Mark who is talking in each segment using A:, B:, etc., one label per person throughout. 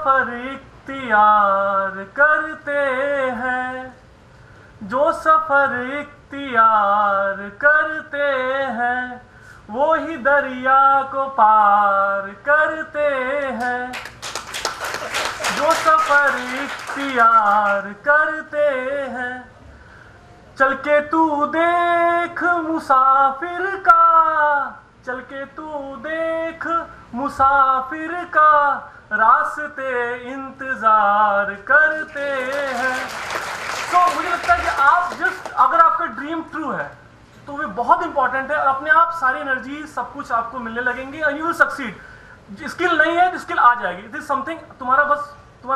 A: सफर इख्तियार करते हैं, जो सफर इख्तियार करते हैं, वो ही दरिया को पार करते हैं। जो सफर इख्तियार करते हैं, चल के तू देख मुसाफिर का, चल के तू देख मुसाफिर का, रास्ते इंतजार करते हैं। तो मुझे लगता है कि आप जस्ट अगर आपका ड्रीम ट्रू है तो वे बहुत इंपॉर्टेंट है, और अपने आप सारी एनर्जी सब कुछ आपको मिलने लगेंगे और यू विल सक्सीड। स्किल नहीं है तो स्किल आ जाएगी। इट इज समथिंग, तुम्हारा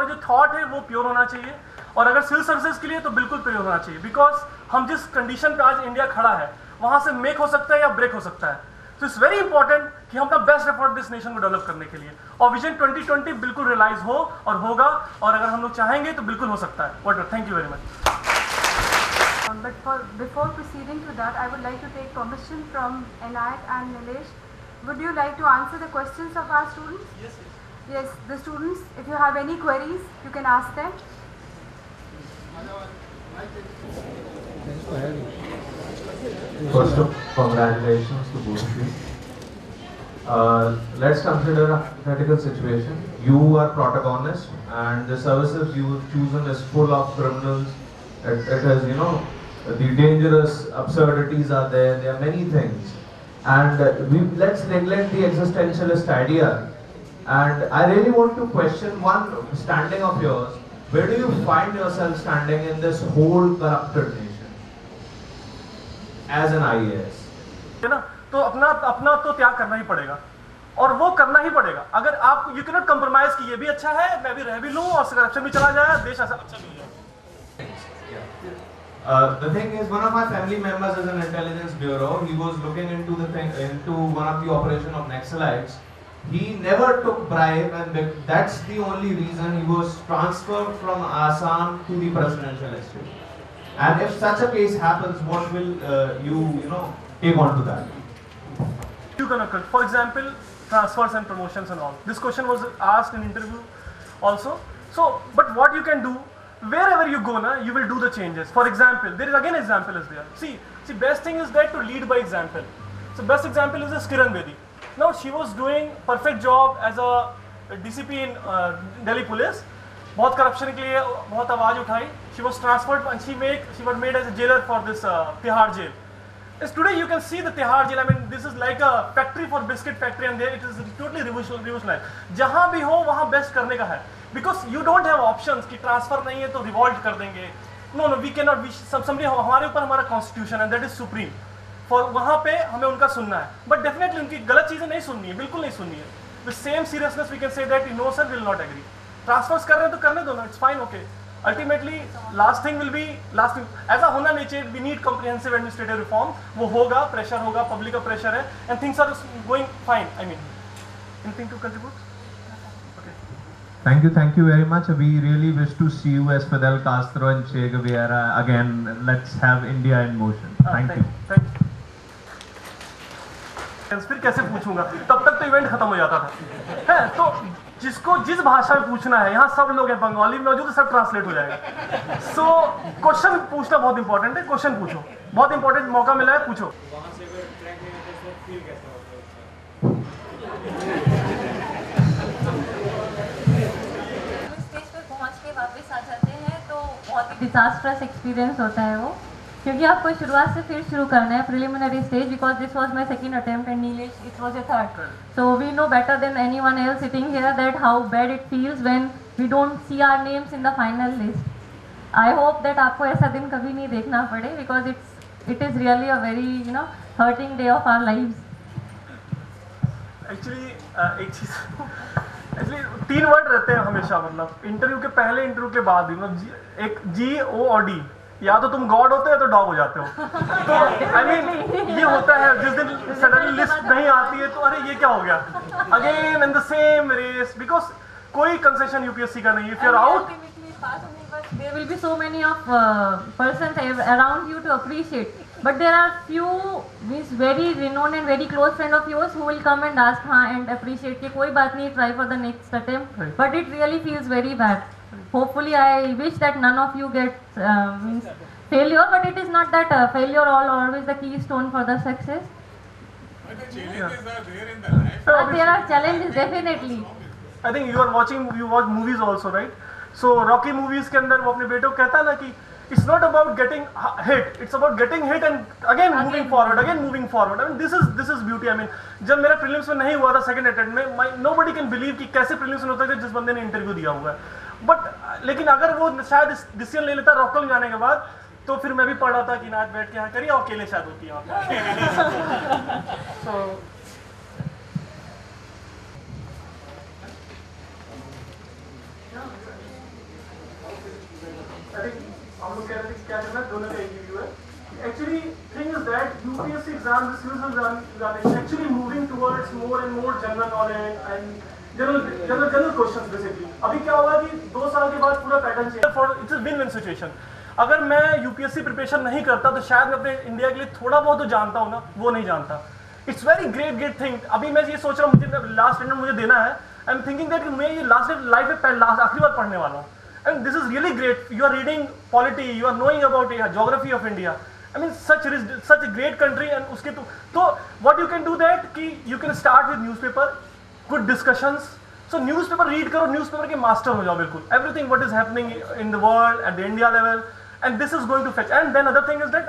A: जो थॉट है वो प्योर होना चाहिए, और अगर सिविल सर्विसेज के लिए तो बिल्कुल प्योर होना चाहिए, बिकॉज हम जिस कंडीशन पे आज इंडिया खड़ा है वहां से मेक हो सकता है या ब्रेक हो सकता है। तो इट्स वेरी इंपॉर्टेंट कि हम अपना बेस्ट एफर्ट दिस नेशन को डेवलप करने के लिए, और विजन 2020 बिल्कुल रियलाइज हो और होगा, और अगर हम लोग चाहेंगे तो बिल्कुल हो सकता है। What, thank you very much.
B: But before proceeding to that, I would like to take permission from Anayat and Nilesh. Would you like to answer the questions of our students?
A: Yes.
B: Yes, the students, if you have any queries, you can ask them.
C: First of all, congratulations to both of you. Let's consider a hypothetical situation. You are protagonist, and the services you've chosen is full of criminals. It has, the dangerous absurdities are there. There are many things, and let's neglect the existentialist idea. And I really want to question one standing of yours. Where do you find yourself standing in this whole corrupted nation as an IAS?
A: है ना, तो अपना तो त्याग करना ही पड़ेगा, और वो करना ही पड़ेगा। अगर आप यू कैन नॉट कॉम्प्रोमाइज कि ये भी अच्छा है, मैं भी रह भी लूं और करप्शन भी चला जाए, देश ऐसा अच्छा भी हो जाए।
C: The thing is, one of my family members is an intelligence bureau. He was looking into one of the operation of Naxalites. He never took bribe, and that's the only reason he was transferred from Assam to the presidential estate. And if such a case happens, what will you take on to that?
A: You can occur. For example, transfers and promotions and all. This question was asked in interview also. So, but what you can do, wherever you go, you will do the changes. For example, there is again example is there. See, best thing is that to lead by example. So, best example is Kiran Bedi. Now, she was doing perfect job as a DCP in Delhi Police. बहुत corruption के लिए बहुत आवाज उठाई. She was transferred and she was made as a jailer for this Tihar jail. Is today you can see the Tihar jail. I mean, this is like a factory for biscuit factory, and there it is totally revolutionary. जहाँ भी हो वहाँ best करने का है. Because you don't have options कि transfer नहीं है तो रिवॉल्ट कर देंगे. No, we cannot. Somebody हमारे ऊपर हमारा कॉन्स्टिट्यूशन है, that is supreme. For वहाँ पे हमें उनका सुनना है. But definitely उनकी गलत चीजें नहीं सुननी है, बिल्कुल नहीं सुननी है. With same seriousness we can say that no sir will not agree. Transfers कर रहे हैं तो करने दो ना, it's fine, okay. Ultimately, last thing will be last thing. ऐसा होना नहीं चाहिए. We need comprehensive administrative reform. वो होगा, pressure होगा, public का pressure है, and things are going fine. I mean, anything to contribute?
C: Thank you very much. We really wish to see you as Fidel Castro and Che Guevara again. Let's have India in motion. Thank you.
A: फिर कैसे पूछूंगा? तब तक तो event खत्म हो जाता था। है तो जिसको जिस भाषा में पूछना है, यहाँ सब लोग हैं, बंगाली में मौजूद है, सब ट्रांसलेट हो जाएगा। सो क्वेश्चन पूछना बहुत इंपॉर्टेंट है। क्वेश्चन पूछो, बहुत इंपॉर्टेंट मौका मिला है, पूछो।
D: वापस आ जाते हैं तो बहुत ही डिजास्टरस एक्सपीरियंस होता है वो, क्योंकि आपको शुरुआत से फिर शुरू करना है preliminary stage, because this was my second attempt and Nilesh it was your third. So we know better than anyone else sitting here that how bad it feels when we don't see our names in the final list. I hope that आपको ऐसा दिन कभी नहीं देखना पड़े, because it is really a very hurting day of our lives.
A: Actually एक चीज actually 3 word रहते हैं हमेशा, मतलब इंटरव्यू के पहले, इंटरव्यू के बाद भी, मतलब एक G O और D, या तो तुम गॉड होते हो तो डॉग हो जाते हो. तो आई मीन ये होता है जिस दिन सडनली लिस्ट नहीं आती है तो अरे ये क्या हो गया, again in the same race, because कोई कंसेशन यूपीएससी का नहीं है. If you are out
D: there will be so many of persons around you to appreciate. But there are few means very renowned and very close friend of yours who will come and ask हाँ and appreciate कि कोई बात नहीं, try for the next attempt.
A: Right.
D: But it really feels very bad. Hopefully I wish that none of you get means failure, but it is not that failure always the keystone for the success.
E: But the challenges are there in the life.
D: But there are challenges definitely.
A: I think you watch movies also, right? So Rocky movies के अंदर वो अपने बेटे को कहता है ना कि it's not about getting hit, it's about getting hit and again moving forward. I mean this is beauty. I mean जब मेरा prelims में नहीं हुआ था second attempt में, nobody can believe कि कैसे prelims में होता है जिस बंदे ने interview दिया हुआ है. But लेकिन अगर वो शायद डिसीजन ले लेता रॉकल जाने के बाद, तो फिर मैं भी पढ़ रहा था कि नाच बैठ के यहाँ करिए और अकेले शायद होती है वहाँ पे. So I think हम लोग कह रहे थे कि क्या करना है, दोनों का एक व्यू है. Actually, thing is that UPSC exam, this civil examination, actually moving towards more and more general knowledge and general questions basically. अभी क्या होगा कि 2 साल के बाद पूरा pattern change. For it's a win-win situation. अगर मैं UPSC प्रिपरेशन नहीं करता तो शायद मैं अपने इंडिया के लिए थोड़ा बहुत तो जानता हूँ ना, वो नहीं जानता. It's very great thing. अभी मैं ये सोच रहा हूँ मुझे लास्ट अटेम्प्ट मुझे देना है. आई एम थिंकिंग दैट मैं ये लास्ट लाइफ में आखिरी बार पढ़ने वाला हूँ. And this is really great. You are reading polity, you are knowing about geography of India. I mean, such a great country, and उसके तो what you can do that कि you can start with newspaper, good discussions. So newspaper read करो, newspaper के master हो जाओ बिल्कुल. Everything what is happening in the world at the India level, and this is going to fetch. And then other thing is that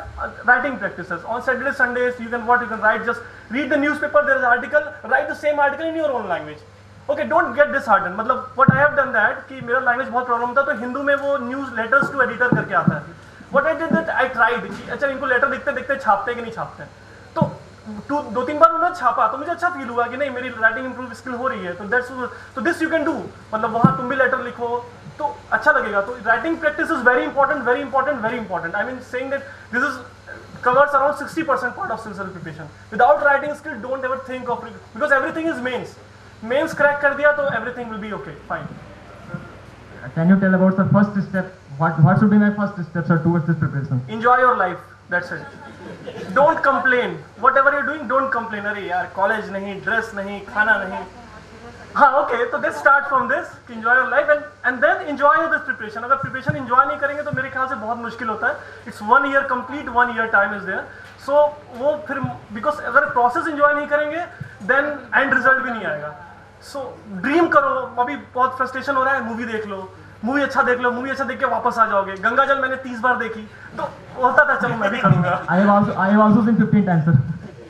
A: writing practices on Saturdays, Sundays. You can write. Just read the newspaper. There is an article. Write the same article in your own language. Okay, don't get disheartened. मतलब what I have done that कि मेरा language बहुत problem था, तो हिंदू में वो news letters to editor करके आता है. What I did that I tried कि अच्छा इनको लेटर देखते छापते कि नहीं छापते. तो 2-3 बार उन्होंने छापा तो मुझे अच्छा फील हुआ कि नहीं मेरी राइटिंग इंप्रूव स्किल हो रही है. तो दिस यू कैन डू. मतलब वहाँ तुम भी लेटर लिखो तो अच्छा लगेगा. तो writing practice is very important. I mean saying that this is covers around 60% part of civil preparation. Without writing skill, don't ever think of it because everything is mains. Mains crack कर दिया तो everything will be okay, fine.
F: Can you tell about the first step? What should be my first steps towards this preparation?
A: Enjoy your life. That's it. Don't complain. Whatever you're doing, don't complain. अरे यार college नहीं, dress नहीं, खाना नहीं. हाँ okay, तो let's start from this. Enjoy your life and then enjoy this preparation. अगर preparation enjoy नहीं करेंगे तो मेरे ख्याल से बहुत मुश्किल होता है. It's 1 year complete, 1 year time is there. So वो फिर because अगर process enjoy नहीं करेंगे, then end result भी नहीं आएगा. So ड्रीम करो. अभी बहुत फ्रस्ट्रेशन हो रहा है, मूवी देख लो, मूवी अच्छा देख लो, मूवी अच्छा देख के वापस आ जाओगे. गंगा जल मैंने 30 बार देखी तो होता था चलो मैं भी करूँगा.
F: I have also seen 15 times, sir.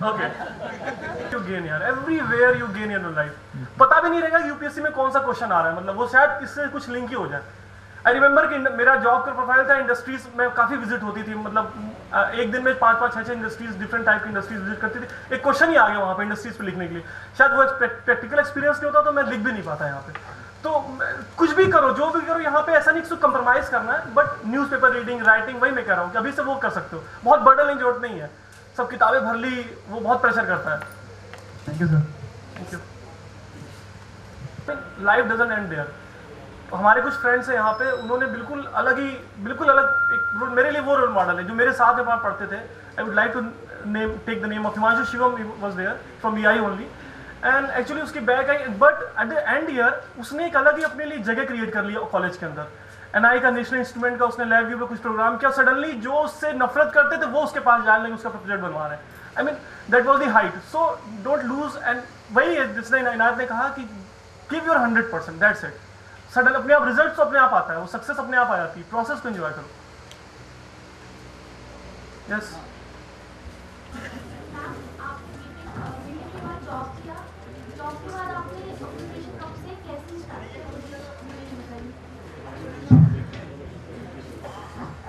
A: Okay. You gain यार, everywhere you gain in your life. पता भी नहीं रहेगा यूपीएससी में कौन सा क्वेश्चन आ रहा है. मतलब वो शायद इससे कुछ लिंक ही हो जाए. आई रिमेंबर कि मेरा जॉब का प्रोफाइल था इंडस्ट्रीज में काफ़ी विजिट होती थी. मतलब एक दिन में 5-6 इंडस्ट्रीज, डिफरेंट टाइप की इंडस्ट्रीज विजिट करती थी. एक क्वेश्चन ही आ गया वहाँ पे इंडस्ट्रीज पे लिखने के लिए. शायद वो प्रैक्टिकल एक्सपीरियंस नहीं होता तो मैं लिख भी नहीं पाता यहाँ पे. तो कुछ भी करो, जो भी करो, यहाँ पे ऐसा नहीं कि कंप्रोमाइज करना है. बट न्यूज़पेपर रीडिंग, राइटिंग, वही मैं कह रहा हूँ कि अभी से वो कर सकते हो. बहुत बर्डन लेने की जरूरत नहीं है. सब किताबें भर ली, वो बहुत प्रेशर करता है.
F: Thank you, sir.
A: Thank you. Life doesn't end there. हमारे कुछ फ्रेंड्स हैं यहाँ पे, उन्होंने बिल्कुल अलग एक मेरे लिए वो रोल मॉडल है जो मेरे साथ में पढ़ते थे. I would like to take the name of Himanshu Shivam. Was there from BI only. And actually उसकी बैक आई, but at the end year उसने एक अलग ही अपने लिए जगह क्रिएट कर लिया कॉलेज के अंदर. एनआई का नेशनल इंस्ट्रूमेंट का उसने लैब व्यू पे कुछ प्रोग्राम किया. सडनली जो उससे नफरत करते थे वो उसके पास जाने लगे, उसका प्रोजेक्ट बनवा रहे हैं. I mean that was the height. So don't lose. And वही है जिसने इनायत ने कहा कि give your 100%. That's it. Sudden अपने आप रिजल्ट तो अपने आप आता है, वो सक्सेस अपने आप आ जाती है. प्रोसेस को एंजॉय करो. Yes.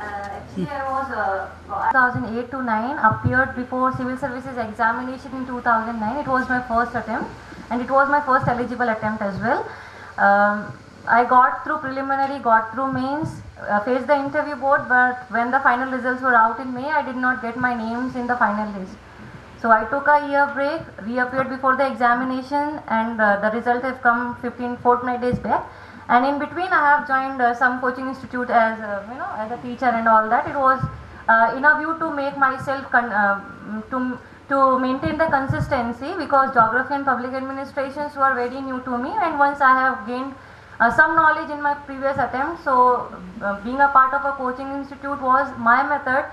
D: Actually, I was 2008 to 9 appeared before civil services examination in 2009. It was my first attempt, and it was my first eligible attempt as well. I got through preliminary, got through mains, faced the interview board, but when the final results were out in May, I did not get my names in the final list. So I took a year break, reappeared before the examination, and the result have come 14 days back. And in between, I have joined some coaching institute as as a teacher and all that. It was in a view to make myself to maintain the consistency, because geography and public administrations were very new to me, and once I have gained some knowledge in my previous attempt, so being a part of a coaching institute was my method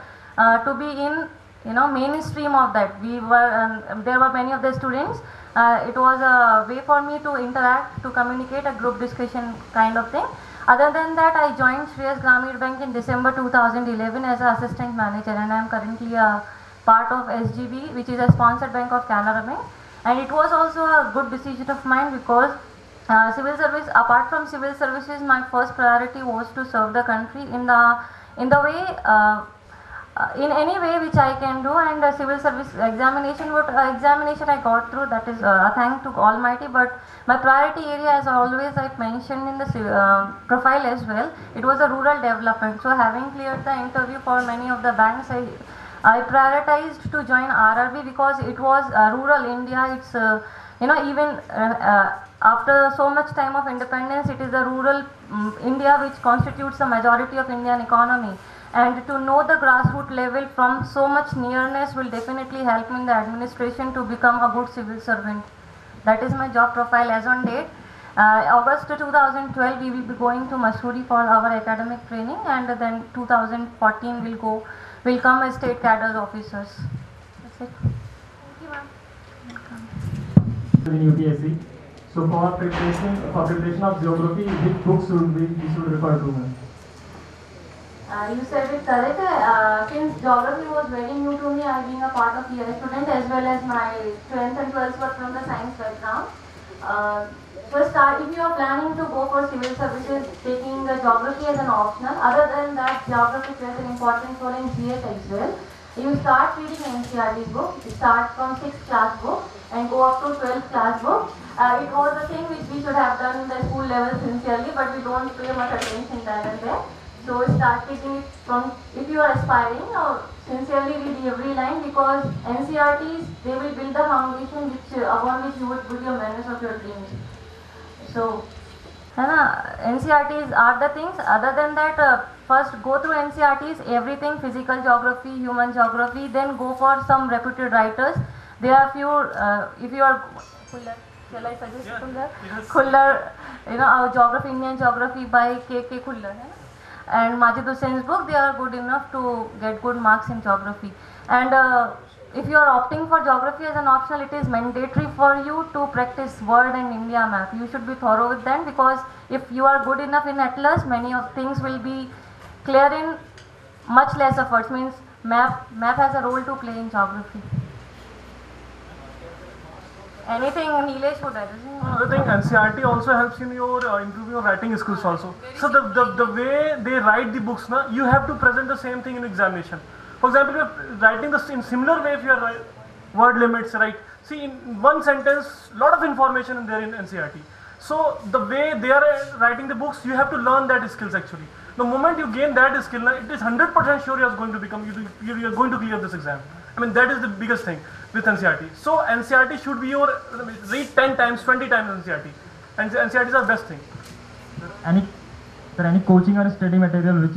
D: to be in mainstream of that. We were there were many of the students. It was a way for me to interact, to communicate, a group discussion kind of thing. Other than that, I joined Shreyas Grameena Bank in December 2011 as an assistant manager, and I am currently a part of SGB, which is a sponsored bank of Canara Bank. And it was also a good decision of mine, because civil service, apart from civil services, my first priority was to serve the country in the way, in any way which I can do. And the civil service examination I got through, that is a thank to Almighty. But my priority area, as always I mentioned in the profile as well, it was a rural development. So having cleared the interview for many of the banks, I prioritized to join RRB, because it was rural India. It's even after so much time of independence, it is the rural India which constitutes the majority of Indian economy. And to know the grassroots level from so much nearness will definitely help me in the administration to become a good civil servant. That is my job profile as on date. August 2012 we will be going to Mussoorie for our academic training, and then 2014 will come as state cadre officers. That's it.
B: Thank you, ma'am.
F: In UPSC. So for preparation of geography, which books should we should refer to?
D: You said it correct. Since geography was very new to me, I being a part of EI student, as well as my 10th and 12th were from the science background. First, if you are planning to go for civil services, taking geography as an optional, other than that, geography plays an important role in GS as well. You start reading NCERT book, start from 6th class book and go up to 12th class book. It was the thing which we should have done in the school level sincerely, but we don't pay much attention there and there. So start taking it from, if you are aspiring, sincerely read every line, because NCERTs, they will build the foundation upon which you would build your manners of your dreams. So, NCERTs are the things. Other than that, first go through NCERTs, everything, physical geography, human geography, then go for some reputed writers. There are few, if you are, shall I suggest Khuller?
A: Yes.
D: Khuller, our geography, Indian geography by K.K. Khuller. And Majid Hussein's book, they are good enough to get good marks in geography. And if you are opting for geography as an optional, it is mandatory for you to practice world and India map. You should be thorough with them, because if you are good enough in Atlas, many of things will be clear in much less efforts. Means map has a role to play in geography. Anything Nilesh would add?
A: Another thing, NCERT also helps in your improving your writing skills also. So the way they write the books, you have to present the same thing in examination. For example, you are writing this in similar way if you are word limits, right? See, in one sentence, lot of information in there in NCERT. So the way they are writing the books, you have to learn that skills actually. The moment you gain that skill, it is 100% sure you are going to become, you are going to clear this exam. I mean, that is the biggest thing with NCERT. So NCERT should be your, read 10 times, 20 times NCERT. And NCERT is the best thing.
F: Any coaching or study material which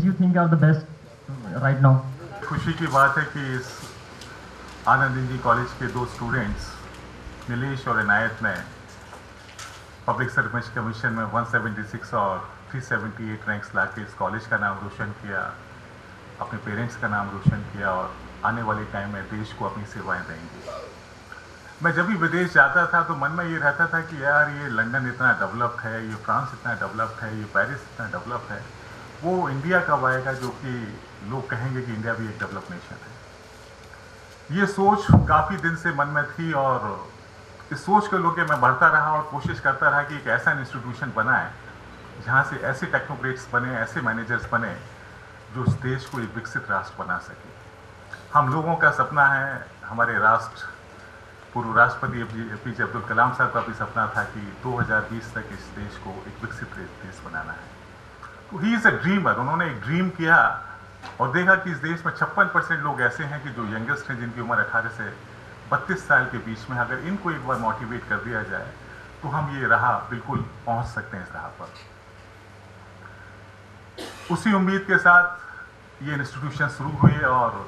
F: you think are the best right now?
E: खुशी की बात है कि इस आनंद इंजी college के दो students Nilesh और इनायत ने पब्लिक सर्विस कमीशन में 176 और 378 रैंक्स लाके इस कॉलेज का नाम रोशन किया, अपने पेरेंट्स का नाम रोशन किया और आने वाले टाइम में देश को अपनी सेवाएं देंगे। मैं जब भी विदेश जाता था तो मन में ये रहता था कि यार ये लंदन इतना डेवलप्ड है, ये फ्रांस इतना डेवलप्ड है, ये पेरिस इतना डेवलप्ड है, वो इंडिया कब आएगा जो कि लोग कहेंगे कि इंडिया भी एक डेवलप नेशन है। ये सोच काफ़ी दिन से मन में थी और इस सोच को लेकर मैं बढ़ता रहा और कोशिश करता रहा कि एक ऐसा इंस्टीट्यूशन बनाए जहाँ से ऐसे टेक्नोक्रेट्स बने, ऐसे मैनेजर्स बने जो उस देश को एक विकसित राष्ट्र बना सके। हम लोगों का सपना है, हमारे पूर्व राष्ट्रपति APJ अब्दुल कलाम साहब का भी सपना था कि 2020 तक इस देश को एक विकसित देश बनाना है। तो ही इज़ अ ड्रीमर, उन्होंने एक ड्रीम किया और देखा कि इस देश में 56% लोग ऐसे हैं कि जो यंगेस्ट हैं, जिनकी उम्र 18 से 32 साल के बीच में, अगर इनको एक बार मोटिवेट कर दिया जाए तो हम ये राह बिल्कुल पहुंच सकते हैं इस राह पर। उसी उम्मीद के साथ ये इंस्टीट्यूशन शुरू हुए और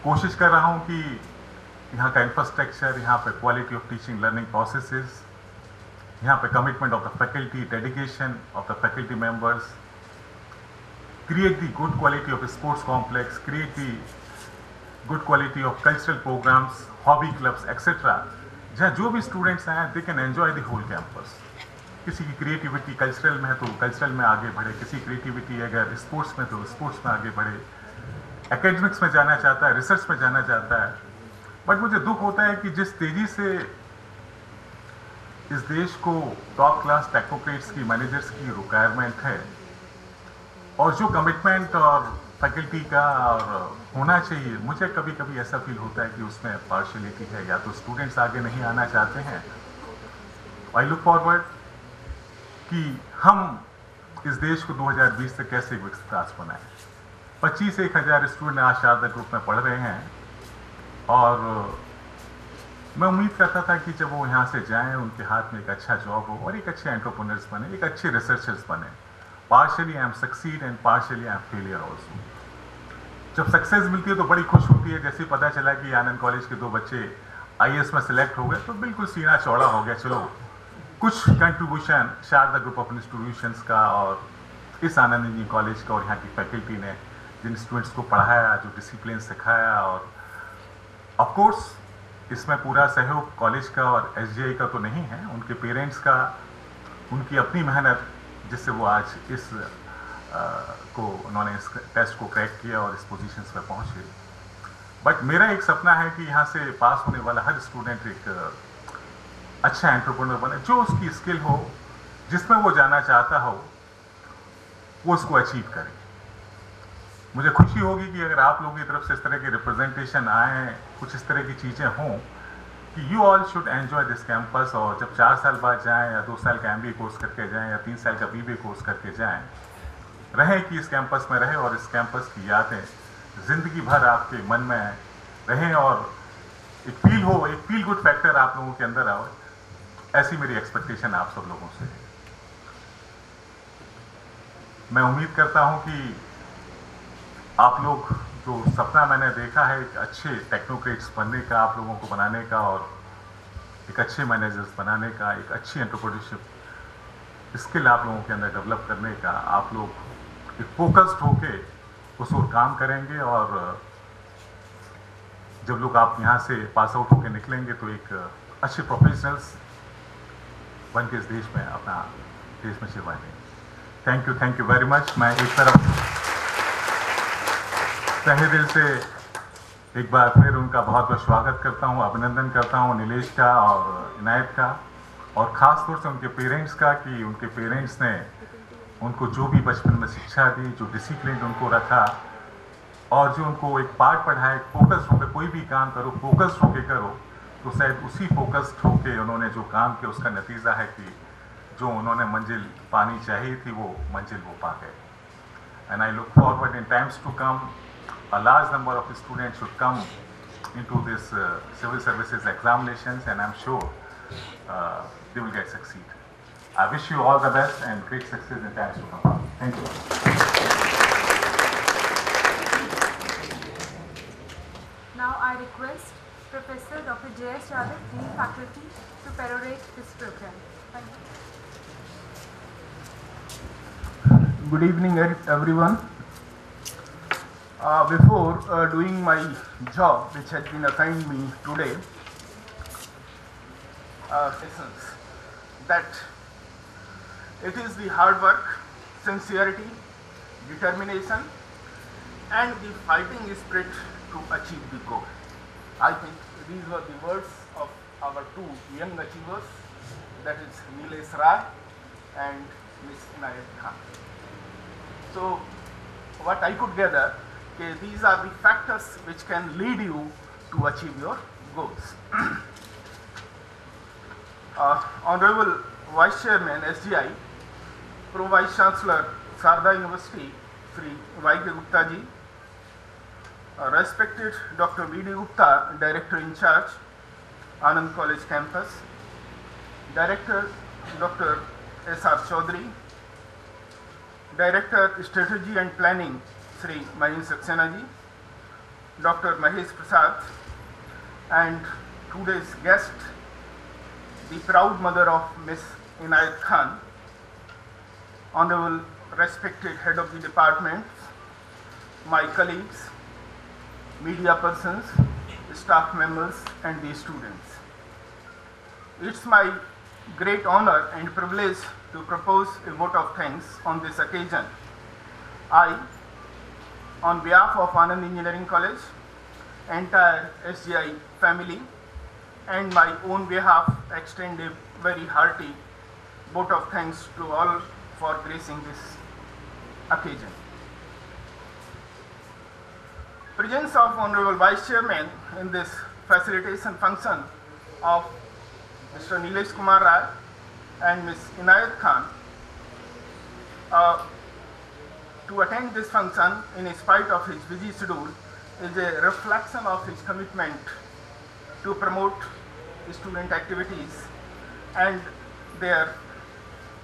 E: कोशिश कर रहा हूँ कि यहाँ का इंफ्रास्ट्रक्चर, यहाँ पे quality of teaching learning processes, यहाँ पे commitment of the faculty, dedication of the faculty members, create the good quality of a sports complex, create the good quality of cultural programs, hobby clubs, etc. जहाँ जो भी students आए they can enjoy the whole campus. किसी की creativity cultural में है तो cultural में आगे बढ़े, किसी क्रिएटिविटी अगर स्पोर्ट्स में तो स्पोर्ट्स में आगे बढ़े, एकेडमिक्स में जाना चाहता है, रिसर्च में जाना चाहता है। बट मुझे दुख होता है कि जिस तेजी से इस देश को टॉप क्लास टेक्नोक्रेट्स की, मैनेजर्स की रिक्वायरमेंट है और जो कमिटमेंट और फैकल्टी का और होना चाहिए, मुझे कभी कभी ऐसा फील होता है कि उसमें पार्शियलिटी है, या तो स्टूडेंट्स आगे नहीं आना चाहते हैं। आई लुक फॉरवर्ड कि हम इस देश को 2020 तक कैसे विकसित राष्ट्र बनाएं। 25,000 स्टूडेंट आज शारदा ग्रुप में पढ़ रहे हैं और मैं उम्मीद करता था कि जब वो यहाँ से जाएं उनके हाथ में एक अच्छा जॉब हो और एक अच्छे एंटरप्रेन्योर्स बने, एक अच्छे रिसर्चर्स बने। Partially I am succeed and partially I am failure also. जब सक्सेस मिलती है तो बड़ी खुश होती है। जैसे पता चला कि आनंद कॉलेज के 2 बच्चे IAS में सिलेक्ट हो गए तो बिल्कुल सीना चौड़ा हो गया, चलो कुछ contribution Sharda group of institutions का और इस आनंद इंजीनियरिंग कॉलेज का और यहाँ की फैकल्टी ने जिन स्टूडेंट्स को पढ़ाया, जो डिसिप्लिन सिखाया, और ऑफ कोर्स इसमें पूरा सहयोग कॉलेज का और SGI का तो नहीं है, उनके पेरेंट्स का, उनकी अपनी मेहनत जिससे वो आज इस को उन्होंने इस टेस्ट को क्रैक किया और इस पोजीशंस पे पहुंचे। बट मेरा एक सपना है कि यहाँ से पास होने वाला हर स्टूडेंट एक अच्छा एंटरप्रेन्योर बने, जो उसकी स्किल हो, जिसमें वो जाना चाहता हो, वो उसको अचीव करे। मुझे खुशी होगी कि अगर आप लोगों की तरफ से इस तरह के रिप्रेजेंटेशन आए, कुछ इस तरह की चीज़ें हों कि you all should enjoy this campus, और जब 4 साल बाद जाएं या 2 साल का MBA कोर्स करके जाएं या 3 साल का BBA कोर्स करके जाएं, रहें कि इस कैंपस में रहें और इस कैंपस की यादें ज़िंदगी भर आपके मन में रहें और एक फील गुड फैक्टर आप लोगों के अंदर आओ। ऐसी मेरी एक्सपेक्टेशन आप सब लोगों से है। मैं उम्मीद करता हूं कि आप लोग जो सपना मैंने देखा है एक अच्छे टेक्नोक्रेट्स बनने का, आप लोगों को बनाने का और एक अच्छे मैनेजर्स बनाने का, एक अच्छी एंटरप्रेन्योरशिप स्किल आप लोगों के अंदर डेवलप करने का, आप लोग एक फोकस्ड होके उस ओर काम करेंगे और जब लोग आप यहाँ से पास आउट होके निकलेंगे तो एक अच्छे प्रोफेशनल्स बन के इस देश में अपना देश में सेवा देंगे। Thank you very much. मैं एक तरफ तहे दिल से एक बार फिर उनका बहुत बहुत स्वागत करता हूँ, अभिनंदन करता हूँ नीलेश का और इनायत का, और ख़ास तौर से उनके पेरेंट्स का कि उनके पेरेंट्स ने उनको जो भी बचपन में शिक्षा दी, जो डिसिप्लिन उनको रखा और जो उनको एक पाठ पढ़ाए, फोकस होकर कोई भी काम करो, फोकस होकर करो, तो शायद उसी फोकस्ड होकर उन्होंने जो काम किया उसका नतीजा है कि जो उन्होंने मंजिल पानी चाहिए थी वो मंजिल वो पा गए। And I look forward in times to come a large number of students should come into this civil services examinations, and I'm sure they will get succeed. I wish you all the best and great success in times to come. Thank you.
B: Now I request Professor Dr. J.S. Yadav, Dean Faculty, to perorate this program. Thank you.
G: Good evening, everyone. Before doing my job, which has been assigned me today, lessons that it is the hard work, sincerity, determination, and the fighting spirit to achieve the goal. I think these were the words of our 2 young achievers, that is Nilesh Rai and Ms. Inayat Khan. So, what I could gather, these are the factors which can lead you to achieve your goals. Honorable Vice Chairman SGI, Pro Vice Chancellor Sharda University, Sri Y.K. Gupta ji, respected Dr. V.D. Gupta, Director in Charge, Anand College Campus, Director Dr. S.R. Chaudhary, Director Strategy and Planning, Sri Mahesh Saxena ji, Dr. Mahesh Prasad, and today's guest, the proud mother of Miss Inayat Khan, Honorable respected head of the department, my colleagues, media persons, staff members, and the students. It's my great honor and privilege to propose a vote of thanks on this occasion. I, on behalf of Anand Engineering College, entire SGI family, and my own behalf, extend a very hearty vote of thanks to all for gracing this occasion. Presence of Honorable Vice Chairman in this facilitation function of Mr. Nilesh Kumar Rai and Ms. Inayat Khan to attend this function in spite of his busy schedule is a reflection of his commitment to promote student activities and their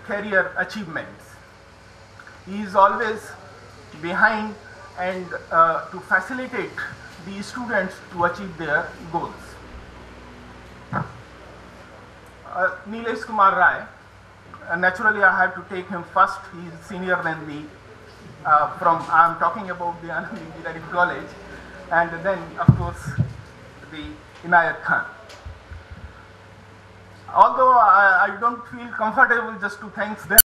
G: career achievements. He is always behind and to facilitate the students to achieve their goals. Nilesh Kumar Rai, naturally I have to take him first. He is senior than the, I am talking about the Anand Engineering College, and then of course the Inayat Khan. Although I don't feel comfortable just to thank them.